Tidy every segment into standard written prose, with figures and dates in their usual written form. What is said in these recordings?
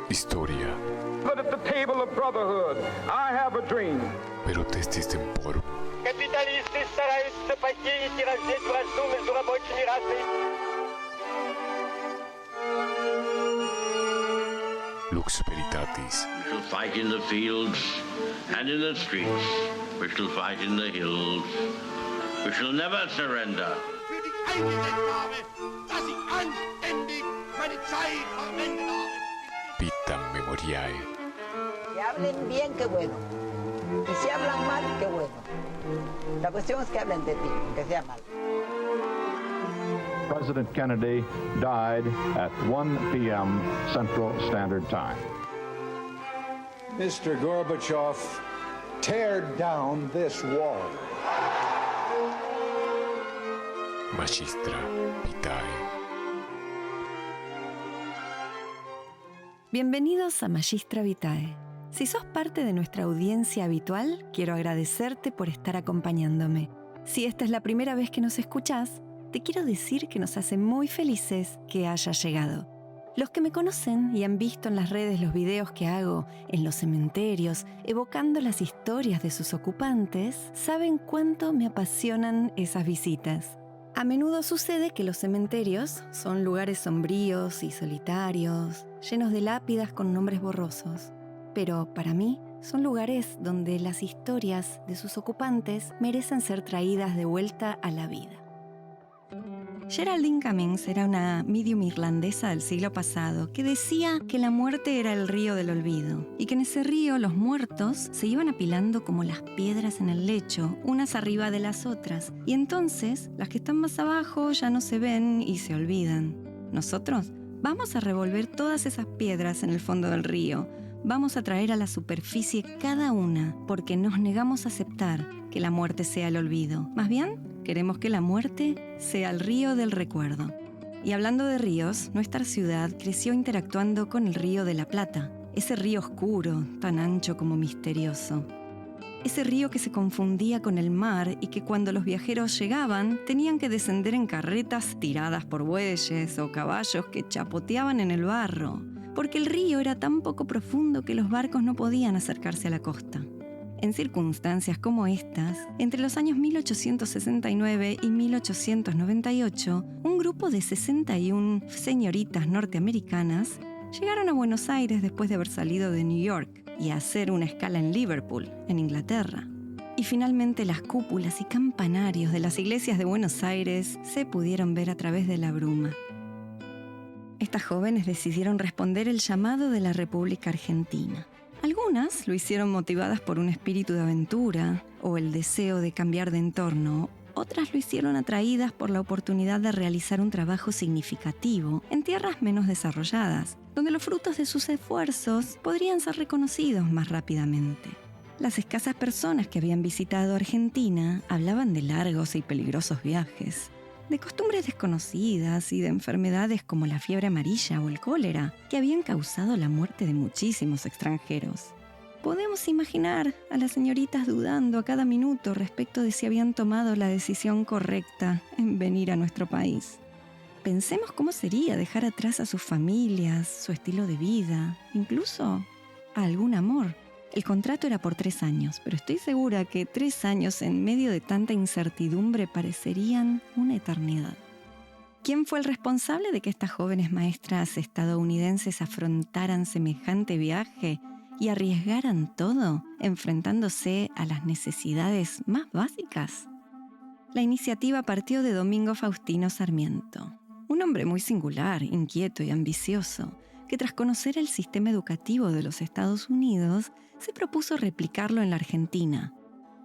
Historia. But at the table of brotherhood, I have a dream. Перотести с темпору. Капиталисты стараются посеять и раздеть вражду между рабочими расами. Lux Veritatis. We shall fight in the fields and in the streets. We shall fight in the hills. We shall never surrender. Für die eingesetzt habe, dass ich anständig meine Zeit verwendet habe. Vitam Memoriae. Que hablen bien, qué bueno. Y si hablan mal, qué bueno. La cuestión es que hablen de ti, que sea mal. President Kennedy died at 1 p.m. Central Standard Time. Mr. Gorbachev, tear down this wall. Magistra Vitae. Bienvenidos a Magistra Vitae. Si sos parte de nuestra audiencia habitual, quiero agradecerte por estar acompañándome. Si esta es la primera vez que nos escuchás, te quiero decir que nos hace muy felices que hayas llegado. Los que me conocen y han visto en las redes los videos que hago en los cementerios, evocando las historias de sus ocupantes, saben cuánto me apasionan esas visitas. A menudo sucede que los cementerios son lugares sombríos y solitarios, llenos de lápidas con nombres borrosos. Pero para mí son lugares donde las historias de sus ocupantes merecen ser traídas de vuelta a la vida. Geraldine Cummings era una medium irlandesa del siglo pasado que decía que la muerte era el río del olvido y que en ese río los muertos se iban apilando como las piedras en el lecho, unas arriba de las otras, y entonces las que están más abajo ya no se ven y se olvidan. Nosotros vamos a revolver todas esas piedras en el fondo del río, vamos a traer a la superficie cada una porque nos negamos a aceptar que la muerte sea el olvido. Más bien, queremos que la muerte sea el río del recuerdo. Y hablando de ríos, nuestra ciudad creció interactuando con el río de la Plata, ese río oscuro, tan ancho como misterioso. Ese río que se confundía con el mar y que cuando los viajeros llegaban tenían que descender en carretas tiradas por bueyes o caballos que chapoteaban en el barro, porque el río era tan poco profundo que los barcos no podían acercarse a la costa. En circunstancias como estas, entre los años 1869 y 1898, un grupo de 61 señoritas norteamericanas llegaron a Buenos Aires después de haber salido de New York y a hacer una escala en Liverpool, en Inglaterra. Y finalmente las cúpulas y campanarios de las iglesias de Buenos Aires se pudieron ver a través de la bruma. Estas jóvenes decidieron responder el llamado de la República Argentina. Algunas lo hicieron motivadas por un espíritu de aventura o el deseo de cambiar de entorno. Otras lo hicieron atraídas por la oportunidad de realizar un trabajo significativo en tierras menos desarrolladas, donde los frutos de sus esfuerzos podrían ser reconocidos más rápidamente. Las escasas personas que habían visitado Argentina hablaban de largos y peligrosos viajes, de costumbres desconocidas y de enfermedades como la fiebre amarilla o el cólera, que habían causado la muerte de muchísimos extranjeros. Podemos imaginar a las señoritas dudando a cada minuto respecto de si habían tomado la decisión correcta en venir a nuestro país. Pensemos cómo sería dejar atrás a sus familias, su estilo de vida, incluso a algún amor. El contrato era por 3 años, pero estoy segura que 3 años en medio de tanta incertidumbre parecerían una eternidad. ¿Quién fue el responsable de que estas jóvenes maestras estadounidenses afrontaran semejante viaje y arriesgaran todo, enfrentándose a las necesidades más básicas? La iniciativa partió de Domingo Faustino Sarmiento, un hombre muy singular, inquieto y ambicioso, que tras conocer el sistema educativo de los Estados Unidos, se propuso replicarlo en la Argentina,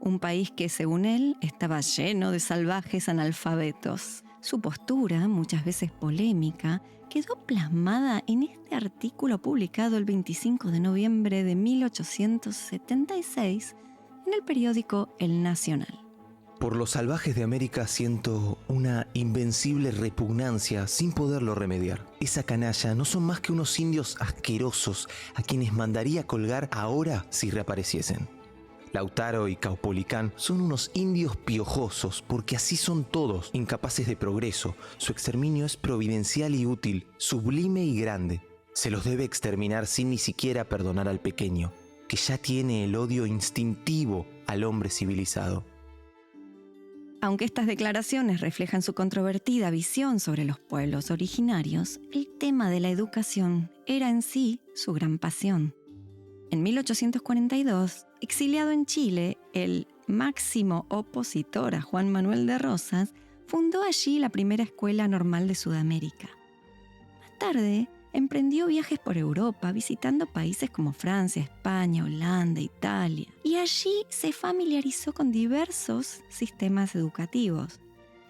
un país que, según él, estaba lleno de salvajes analfabetos. Su postura, muchas veces polémica, quedó plasmada en este artículo publicado el 25 de noviembre de 1876 en el periódico El Nacional. Por los salvajes de América siento una invencible repugnancia sin poderlo remediar. Esa canalla no son más que unos indios asquerosos a quienes mandaría colgar ahora si reapareciesen. Lautaro y Caupolicán son unos indios piojosos porque así son todos, incapaces de progreso. Su exterminio es providencial y útil, sublime y grande. Se los debe exterminar sin ni siquiera perdonar al pequeño, que ya tiene el odio instintivo al hombre civilizado. Aunque estas declaraciones reflejan su controvertida visión sobre los pueblos originarios, el tema de la educación era en sí su gran pasión. En 1842, exiliado en Chile, el máximo opositor a Juan Manuel de Rosas fundó allí la primera escuela normal de Sudamérica. Más tarde, emprendió viajes por Europa, visitando países como Francia, España, Holanda, Italia, y allí se familiarizó con diversos sistemas educativos,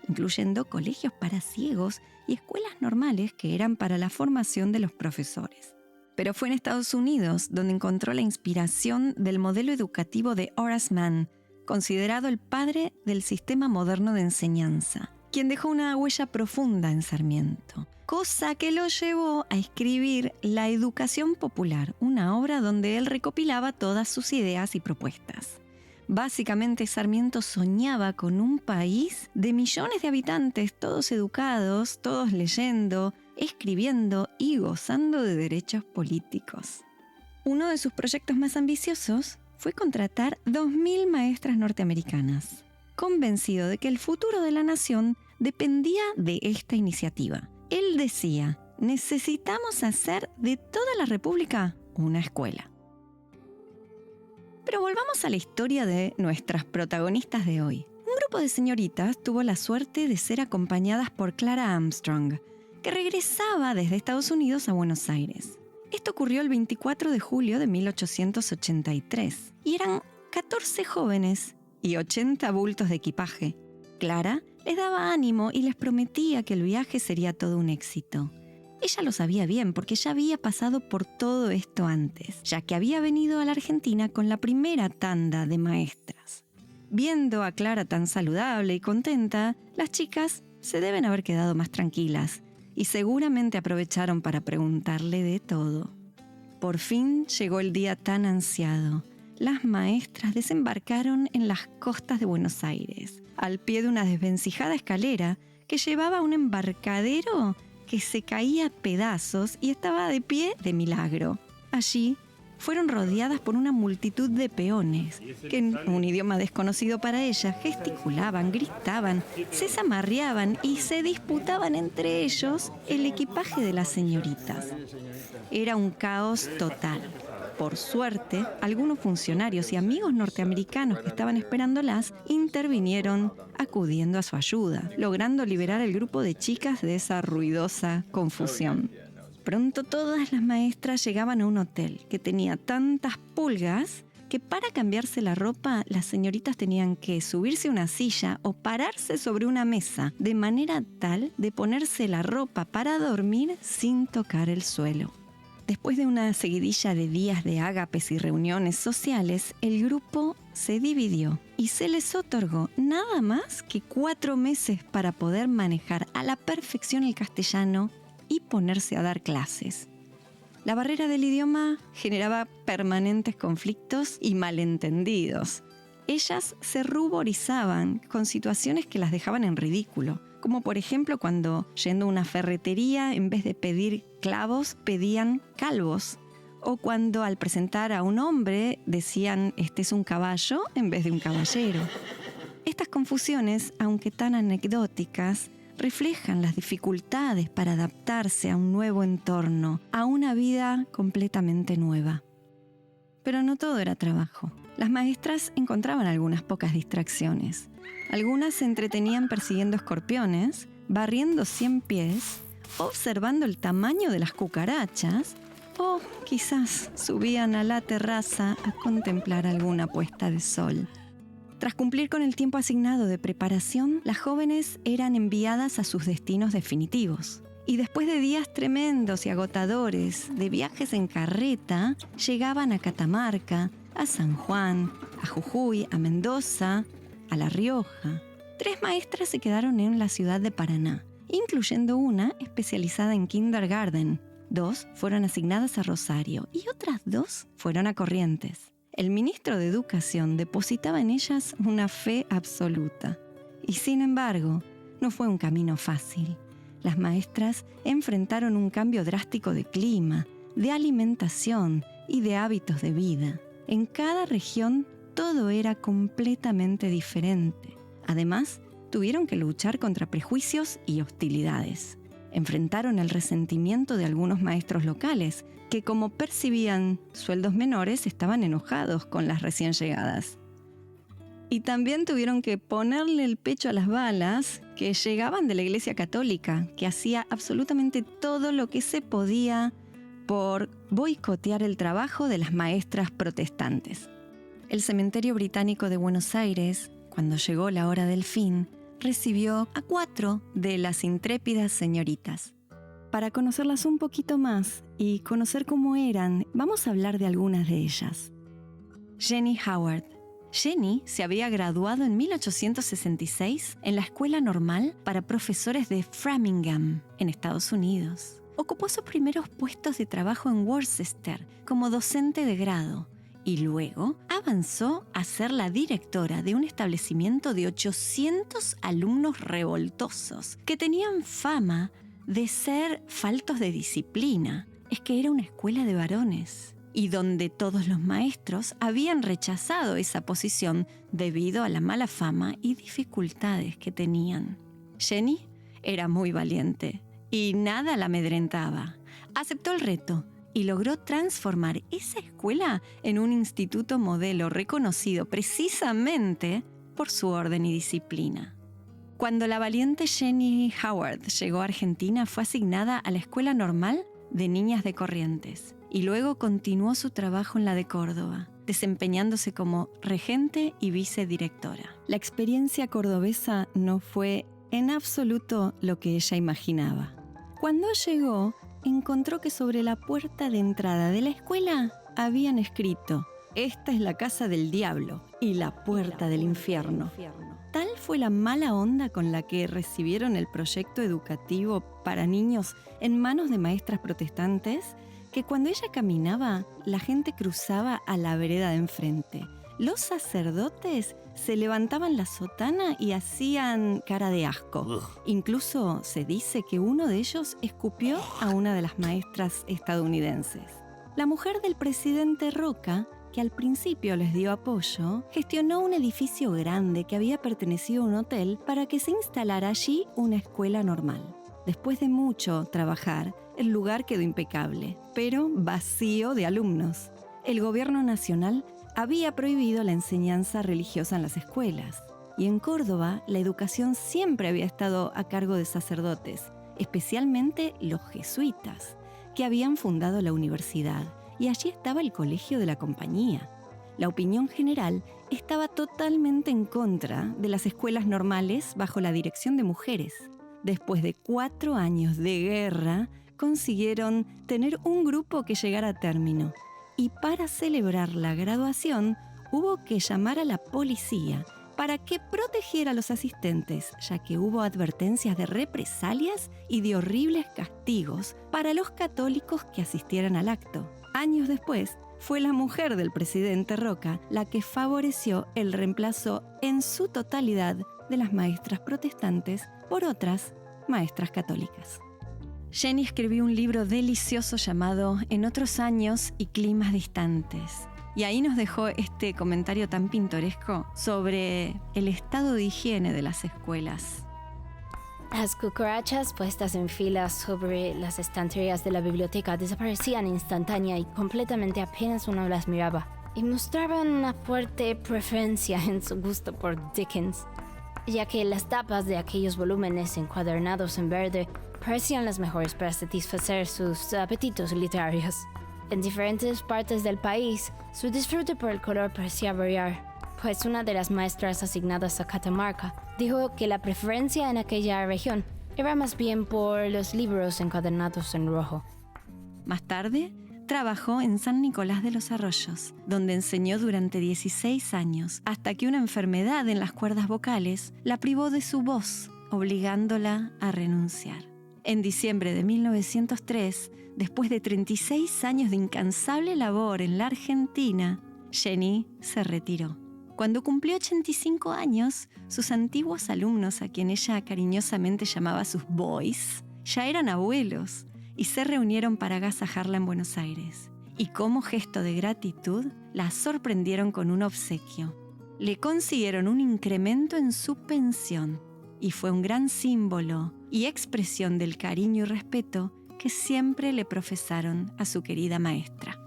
incluyendo colegios para ciegos y escuelas normales que eran para la formación de los profesores. Pero fue en Estados Unidos donde encontró la inspiración del modelo educativo de Horace Mann, considerado el padre del sistema moderno de enseñanza, quien dejó una huella profunda en Sarmiento, cosa que lo llevó a escribir La Educación Popular, una obra donde él recopilaba todas sus ideas y propuestas. Básicamente, Sarmiento soñaba con un país de millones de habitantes, todos educados, todos leyendo, escribiendo y gozando de derechos políticos. Uno de sus proyectos más ambiciosos fue contratar 2.000 maestras norteamericanas, convencido de que el futuro de la nación dependía de esta iniciativa. Él decía: necesitamos hacer de toda la República una escuela. Pero volvamos a la historia de nuestras protagonistas de hoy. Un grupo de señoritas tuvo la suerte de ser acompañadas por Clara Armstrong, que regresaba desde Estados Unidos a Buenos Aires. Esto ocurrió el 24 de julio de 1883, y eran 14 jóvenes y 80 bultos de equipaje. Clara les daba ánimo y les prometía que el viaje sería todo un éxito. Ella lo sabía bien porque ya había pasado por todo esto antes, ya que había venido a la Argentina con la primera tanda de maestras. Viendo a Clara tan saludable y contenta, las chicas se deben haber quedado más tranquilas y seguramente aprovecharon para preguntarle de todo. Por fin llegó el día tan ansiado. Las maestras desembarcaron en las costas de Buenos Aires, al pie de una desvencijada escalera que llevaba a un embarcadero que se caía a pedazos y estaba de pie de milagro. Allí fueron rodeadas por una multitud de peones que, en un idioma desconocido para ellas, gesticulaban, gritaban, se zamarreaban y se disputaban entre ellos el equipaje de las señoritas. Era un caos total. Por suerte, algunos funcionarios y amigos norteamericanos que estaban esperándolas intervinieron acudiendo a su ayuda, logrando liberar al grupo de chicas de esa ruidosa confusión. Pronto todas las maestras llegaban a un hotel que tenía tantas pulgas que para cambiarse la ropa las señoritas tenían que subirse a una silla o pararse sobre una mesa, de manera tal de ponerse la ropa para dormir sin tocar el suelo. Después de una seguidilla de días de ágapes y reuniones sociales, el grupo se dividió y se les otorgó nada más que 4 meses para poder manejar a la perfección el castellano y ponerse a dar clases. La barrera del idioma generaba permanentes conflictos y malentendidos. Ellas se ruborizaban con situaciones que las dejaban en ridículo, como por ejemplo cuando, yendo a una ferretería, en vez de pedir clavos, pedían calvos, o cuando al presentar a un hombre decían «este es un caballo» en vez de un caballero. Estas confusiones, aunque tan anecdóticas, reflejan las dificultades para adaptarse a un nuevo entorno, a una vida completamente nueva. Pero no todo era trabajo. Las maestras encontraban algunas pocas distracciones. Algunas se entretenían persiguiendo escorpiones, barriendo 100 pies, observando el tamaño de las cucarachas, o quizás subían a la terraza a contemplar alguna puesta de sol. Tras cumplir con el tiempo asignado de preparación, las jóvenes eran enviadas a sus destinos definitivos. Y después de días tremendos y agotadores de viajes en carreta, llegaban a Catamarca, a San Juan, a Jujuy, a Mendoza, a La Rioja. 3 maestras se quedaron en la ciudad de Paraná, incluyendo una especializada en kindergarten. 2 fueron asignadas a Rosario y otras 2 fueron a Corrientes. El ministro de Educación depositaba en ellas una fe absoluta. Y sin embargo, no fue un camino fácil. Las maestras enfrentaron un cambio drástico de clima, de alimentación y de hábitos de vida. En cada región todo era completamente diferente. Además, tuvieron que luchar contra prejuicios y hostilidades. Enfrentaron el resentimiento de algunos maestros locales, que como percibían sueldos menores, estaban enojados con las recién llegadas. Y también tuvieron que ponerle el pecho a las balas que llegaban de la Iglesia Católica, que hacía absolutamente todo lo que se podía por boicotear el trabajo de las maestras protestantes. El cementerio británico de Buenos Aires, cuando llegó la hora del fin, recibió a 4 de las intrépidas señoritas. Para conocerlas un poquito más y conocer cómo eran, vamos a hablar de algunas de ellas. Jenny Howard. Jenny se había graduado en 1866 en la Escuela Normal para Profesores de Framingham, en Estados Unidos. Ocupó sus primeros puestos de trabajo en Worcester como docente de grado y luego avanzó a ser la directora de un establecimiento de 800 alumnos revoltosos que tenían fama de ser faltos de disciplina. Es que era una escuela de varones y donde todos los maestros habían rechazado esa posición debido a la mala fama y dificultades que tenían. Jenny era muy valiente y nada la amedrentaba. Aceptó el reto y logró transformar esa escuela en un instituto modelo reconocido precisamente por su orden y disciplina. Cuando la valiente Jenny Howard llegó a Argentina, fue asignada a la Escuela Normal de Niñas de Corrientes y luego continuó su trabajo en la de Córdoba, desempeñándose como regente y vicedirectora. La experiencia cordobesa no fue en absoluto lo que ella imaginaba. Cuando llegó, encontró que sobre la puerta de entrada de la escuela habían escrito: "Esta es la casa del diablo y la puerta del infierno". Tal fue la mala onda con la que recibieron el proyecto educativo para niños en manos de maestras protestantes que cuando ella caminaba, la gente cruzaba a la vereda de enfrente. Los sacerdotes se levantaban la sotana y hacían cara de asco. Incluso se dice que uno de ellos escupió a una de las maestras estadounidenses. La mujer del presidente Roca, que al principio les dio apoyo, gestionó un edificio grande que había pertenecido a un hotel para que se instalara allí una escuela normal. Después de mucho trabajar, el lugar quedó impecable, pero vacío de alumnos. El gobierno nacional había prohibido la enseñanza religiosa en las escuelas, y en Córdoba la educación siempre había estado a cargo de sacerdotes, especialmente los jesuitas, que habían fundado la universidad, y allí estaba el colegio de la compañía. La opinión general estaba totalmente en contra de las escuelas normales bajo la dirección de mujeres. Después de 4 años de guerra, consiguieron tener un grupo que llegara a término. Y para celebrar la graduación, hubo que llamar a la policía para que protegiera a los asistentes, ya que hubo advertencias de represalias y de horribles castigos para los católicos que asistieran al acto. Años después, fue la mujer del presidente Roca la que favoreció el reemplazo en su totalidad de las maestras protestantes por otras maestras católicas. Jenny escribió un libro delicioso llamado En otros años y climas distantes. Y ahí nos dejó este comentario tan pintoresco sobre el estado de higiene de las escuelas. Las cucarachas puestas en filas sobre las estanterías de la biblioteca desaparecían instantánea y completamente apenas uno las miraba, y mostraban una fuerte preferencia en su gusto por Dickens, ya que las tapas de aquellos volúmenes encuadernados en verde parecían las mejores para satisfacer sus apetitos literarios. En diferentes partes del país, su disfrute por el color parecía variar, pues una de las maestras asignadas a Catamarca dijo que la preferencia en aquella región era más bien por los libros encuadernados en rojo. Más tarde, trabajó en San Nicolás de los Arroyos, donde enseñó durante 16 años, hasta que una enfermedad en las cuerdas vocales la privó de su voz, obligándola a renunciar. En diciembre de 1903, después de 36 años de incansable labor en la Argentina, Jenny se retiró. Cuando cumplió 85 años, sus antiguos alumnos, a quien ella cariñosamente llamaba sus boys, ya eran abuelos y se reunieron para agasajarla en Buenos Aires. Y como gesto de gratitud, la sorprendieron con un obsequio. Le consiguieron un incremento en su pensión y fue un gran símbolo y expresión del cariño y respeto que siempre le profesaron a su querida maestra.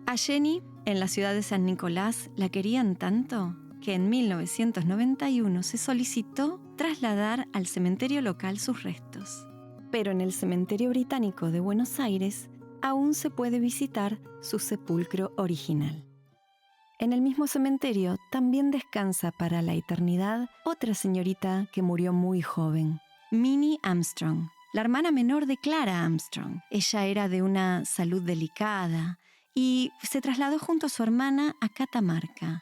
A Jenny, en la ciudad de San Nicolás, la querían tanto que en 1991 se solicitó trasladar al cementerio local sus restos. Pero en el cementerio británico de Buenos Aires aún se puede visitar su sepulcro original. En el mismo cementerio también descansa para la eternidad otra señorita que murió muy joven, Minnie Armstrong, la hermana menor de Clara Armstrong. Ella era de una salud delicada y se trasladó junto a su hermana a Catamarca,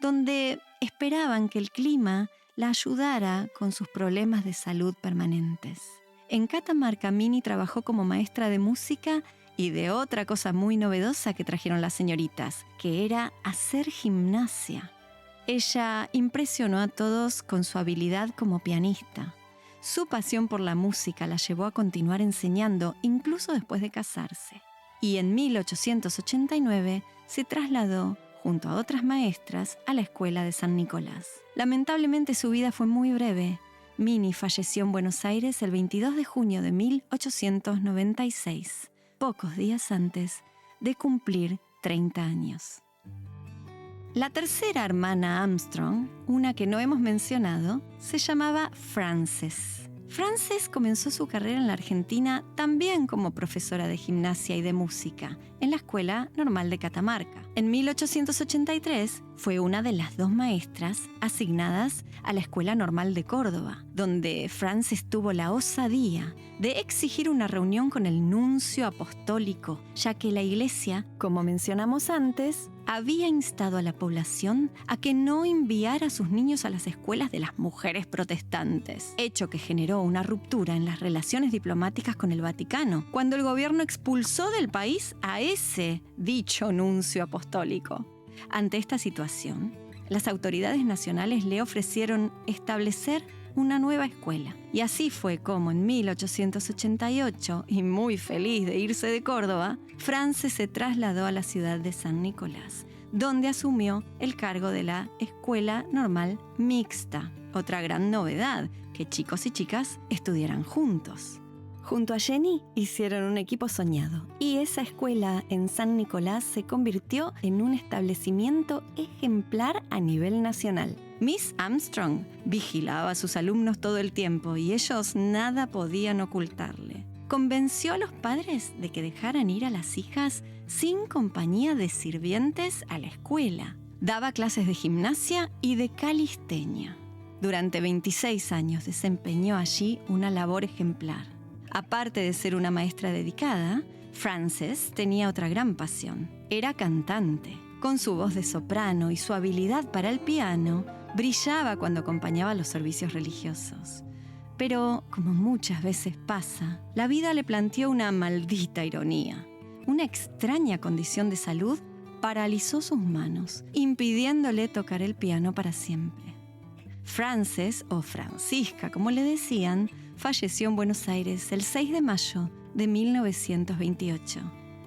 donde esperaban que el clima la ayudara con sus problemas de salud permanentes. En Catamarca, Minnie trabajó como maestra de música y de otra cosa muy novedosa que trajeron las señoritas, que era hacer gimnasia. Ella impresionó a todos con su habilidad como pianista. Su pasión por la música la llevó a continuar enseñando incluso después de casarse. Y en 1889 se trasladó, junto a otras maestras, a la escuela de San Nicolás. Lamentablemente su vida fue muy breve. Minnie falleció en Buenos Aires el 22 de junio de 1896. Pocos días antes de cumplir 30 años. La tercera hermana Armstrong, una que no hemos mencionado, se llamaba Frances. Frances comenzó su carrera en la Argentina también como profesora de gimnasia y de música en la Escuela Normal de Catamarca. En 1883 fue una de las 2 maestras asignadas a la Escuela Normal de Córdoba, donde Frances tuvo la osadía de exigir una reunión con el nuncio apostólico, ya que la Iglesia, como mencionamos antes, había instado a la población a que no enviara a sus niños a las escuelas de las mujeres protestantes, hecho que generó una ruptura en las relaciones diplomáticas con el Vaticano, cuando el gobierno expulsó del país a ese dicho nuncio apostólico. Ante esta situación, las autoridades nacionales le ofrecieron establecer una nueva escuela. Y así fue como en 1888, y muy feliz de irse de Córdoba, Frances se trasladó a la ciudad de San Nicolás, donde asumió el cargo de la Escuela Normal Mixta. Otra gran novedad, que chicos y chicas estudiaran juntos. Junto a Jenny hicieron un equipo soñado, y esa escuela en San Nicolás se convirtió en un establecimiento ejemplar a nivel nacional. Miss Armstrong vigilaba a sus alumnos todo el tiempo y ellos nada podían ocultarle. Convenció a los padres de que dejaran ir a las hijas sin compañía de sirvientes a la escuela. Daba clases de gimnasia y de calistenia. Durante 26 años desempeñó allí una labor ejemplar. Aparte de ser una maestra dedicada, Frances tenía otra gran pasión. Era cantante. Con su voz de soprano y su habilidad para el piano, brillaba cuando acompañaba los servicios religiosos. Pero, como muchas veces pasa, la vida le planteó una maldita ironía. Una extraña condición de salud paralizó sus manos, impidiéndole tocar el piano para siempre. Frances, o Francisca como le decían, falleció en Buenos Aires el 6 de mayo de 1928.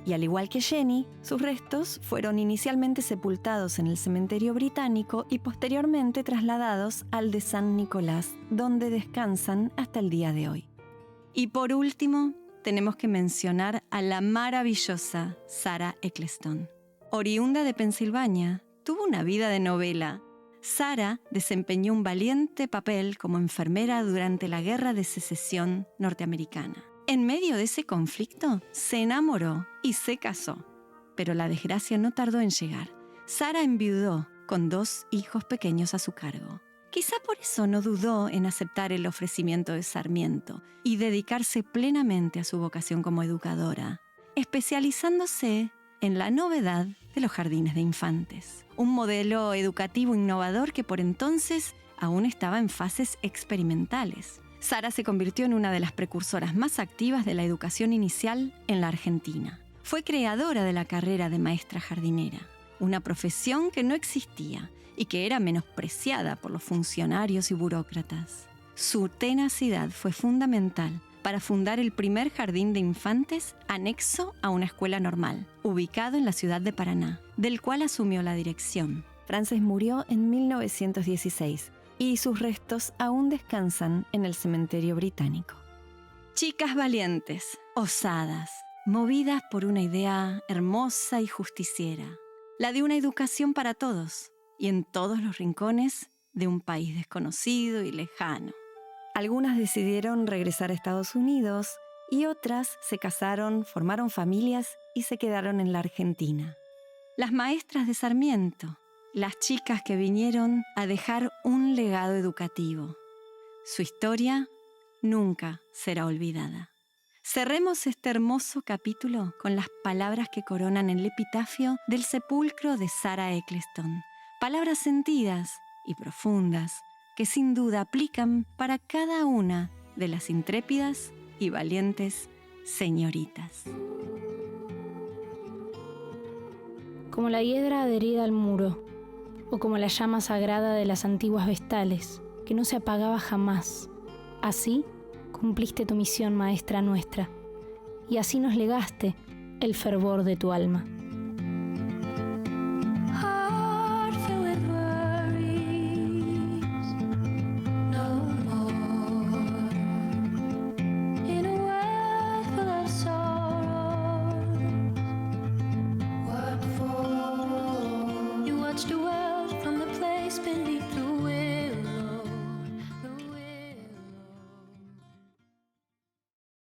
Y al igual que Jenny, sus restos fueron inicialmente sepultados en el cementerio británico y posteriormente trasladados al de San Nicolás, donde descansan hasta el día de hoy. Y por último, tenemos que mencionar a la maravillosa Sarah Eccleston. Oriunda de Pensilvania, tuvo una vida de novela. Sarah desempeñó un valiente papel como enfermera durante la Guerra de Secesión norteamericana. En medio de ese conflicto, se enamoró y se casó. Pero la desgracia no tardó en llegar. Sarah enviudó con 2 hijos pequeños a su cargo. Quizá por eso no dudó en aceptar el ofrecimiento de Sarmiento y dedicarse plenamente a su vocación como educadora, especializándose en la novedad de los jardines de infantes. Un modelo educativo innovador que por entonces aún estaba en fases experimentales. Sarah se convirtió en una de las precursoras más activas de la educación inicial en la Argentina. Fue creadora de la carrera de maestra jardinera, una profesión que no existía y que era menospreciada por los funcionarios y burócratas. Su tenacidad fue fundamental para fundar el primer jardín de infantes anexo a una escuela normal, ubicado en la ciudad de Paraná, del cual asumió la dirección. Frances murió en 1916 y sus restos aún descansan en el cementerio británico. Chicas valientes, osadas, movidas por una idea hermosa y justiciera, la de una educación para todos y en todos los rincones de un país desconocido y lejano. Algunas decidieron regresar a Estados Unidos y otras se casaron, formaron familias y se quedaron en la Argentina. Las maestras de Sarmiento, las chicas que vinieron a dejar un legado educativo. Su historia nunca será olvidada. Cerremos este hermoso capítulo con las palabras que coronan el epitafio del sepulcro de Sarah Eccleston. Palabras sentidas y profundas que sin duda aplican para cada una de las intrépidas y valientes señoritas. Como la hiedra adherida al muro, o como la llama sagrada de las antiguas vestales, que no se apagaba jamás. Así cumpliste tu misión, maestra nuestra, y así nos legaste el fervor de tu alma. The world from the place beneath.